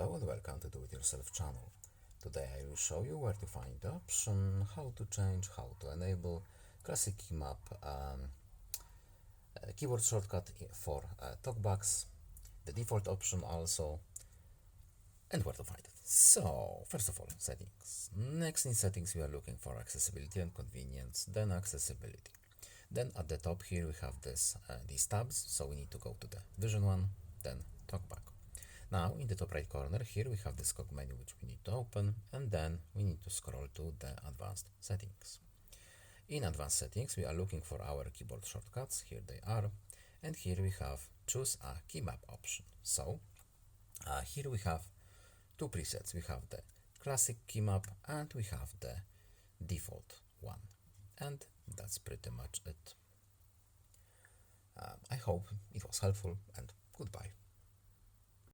Hello and welcome to Do It Yourself channel. Today I will show you where to find the option, how to change, how to enable Classic Keymap keyboard shortcut for TalkBacks, the default option also, and where to find it. So, first of all, settings. Next in settings we are looking for accessibility and convenience, then accessibility. Then at the top here we have these tabs, so we need to go to the Vision one, then TalkBack. Now in the top right corner here we have this cog menu which we need to open, and then we need to scroll to the advanced settings. In advanced settings we are looking for our keyboard shortcuts, here they are, and here we have choose a keymap option. So here we have two presets, we have the Classic Keymap and we have the default one, and that's pretty much it. I hope it was helpful, and goodbye.